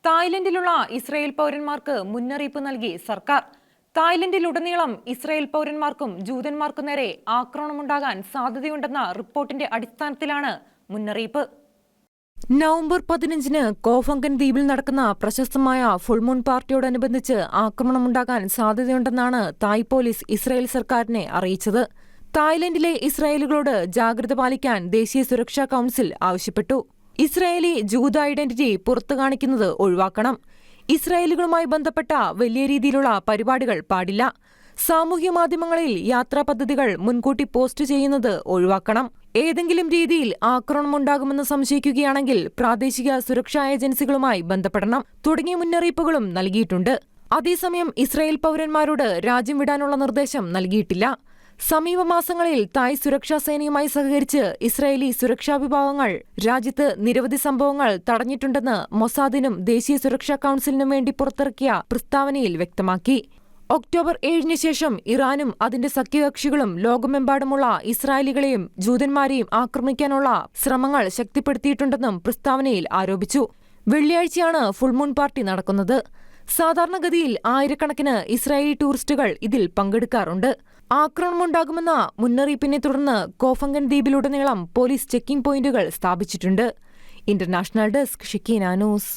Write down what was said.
തായ്ലൻഡിലുള്ള Israel പൗരന്മാർക്ക് മുന്നറിയിപ്പ് നൽകി സർക്കാർ. തായ്ലൻഡിലുടനീളം ഇസ്രായേൽ പൗരന്മാർക്കും ജൂതന്മാർക്കും നേരെ ആക്രമണമുണ്ടാകാൻ സാധ്യതയുണ്ടെന്ന റിപ്പോർട്ടിന്റെ അടിസ്ഥാനത്തിലാണ് മുന്നറിയിപ്പ്. നവംബർ 15-ന് കോഫങ്കൻ ദ്വീപിൽ നടക്കുന്ന പ്രശസ്തമായ ഫുൾമൂൺ പാർട്ടിയോടനുബന്ധിച്ച് ആക്രമണമുണ്ടാകാൻ സാധ്യതയുണ്ടെന്നാണ് തായ് പോലീസ് ഇസ്രായേൽ സർക്കാരിനെ അറിയിച്ചത്. തായ്ലൻഡിലെ ഇസ്രായേലുകളോട് ജാഗ്രത പാലിക്കാൻ ദേശീയ സുരക്ഷാ കൗൺസിൽ ആവശ്യപ്പെട്ടു. ഇസ്രായേലി ജൂത ഐഡന്റിറ്റി പുറത്തു കാണിക്കുന്നത് ഒഴിവാക്കണം. ഇസ്രായേലുകളുമായി ബന്ധപ്പെട്ട വലിയ രീതിയിലുള്ള പരിപാടികൾ പാടില്ല. സാമൂഹ്യ മാധ്യമങ്ങളിൽ യാത്രാ പദ്ധതികൾ മുൻകൂട്ടി പോസ്റ്റ് ചെയ്യുന്നത് ഒഴിവാക്കണം. ഏതെങ്കിലും രീതിയിൽ ആക്രമണമുണ്ടാകുമെന്ന് സംശയിക്കുകയാണെങ്കിൽ പ്രാദേശിക സുരക്ഷാ ഏജൻസികളുമായി ബന്ധപ്പെടണം തുടങ്ങിയ മുന്നറിയിപ്പുകളും നൽകിയിട്ടുണ്ട്. അതേസമയം ഇസ്രായേൽ പൗരന്മാരോട് രാജ്യം വിടാനുള്ള നിർദ്ദേശം നൽകിയിട്ടില്ല. സമീപ മാസങ്ങളിൽ തായ് സുരക്ഷാ സേനയുമായി സഹകരിച്ച് ഇസ്രായേലി സുരക്ഷാ വിഭാഗങ്ങൾ രാജ്യത്ത് നിരവധി സംഭവങ്ങൾ തടഞ്ഞിട്ടുണ്ടെന്ന് മൊസാദിനും ദേശീയ സുരക്ഷാ കൗൺസിലിനും വേണ്ടി പുറത്തിറക്കിയ പ്രസ്താവനയിൽ വ്യക്തമാക്കി. ഒക്ടോബർ 7-ന് ശേഷം ഇറാനും അതിന്റെ സഖ്യകക്ഷികളും ലോകമെമ്പാടുമുള്ള ഇസ്രായേലികളെയും ജൂതന്മാരെയും ആക്രമിക്കാനുള്ള ശ്രമങ്ങൾ ശക്തിപ്പെടുത്തിയിട്ടുണ്ടെന്നും പ്രസ്താവനയിൽ ആരോപിച്ചു. വെള്ളിയാഴ്ചയാണ് ഫുൾമൂൺ പാർട്ടി നടക്കുന്നത്. സാധാരണഗതിയിൽ ആയിരക്കണക്കിന് ഇസ്രായേലി ടൂറിസ്റ്റുകൾ ഇതിൽ പങ്കെടുക്കാറുണ്ട്. ആക്രമണമുണ്ടാകുമെന്ന മുന്നറിയിപ്പിനെ തുടർന്ന് കോഫങ്കൻ ദ്വീപിലുടനീളം പോലീസ് ചെക്കിംഗ് പോയിന്റുകൾ സ്ഥാപിച്ചിട്ടുണ്ട്. ഇന്റർനാഷണൽ ഡെസ്ക് ഷിക്കീന ന്യൂസ്.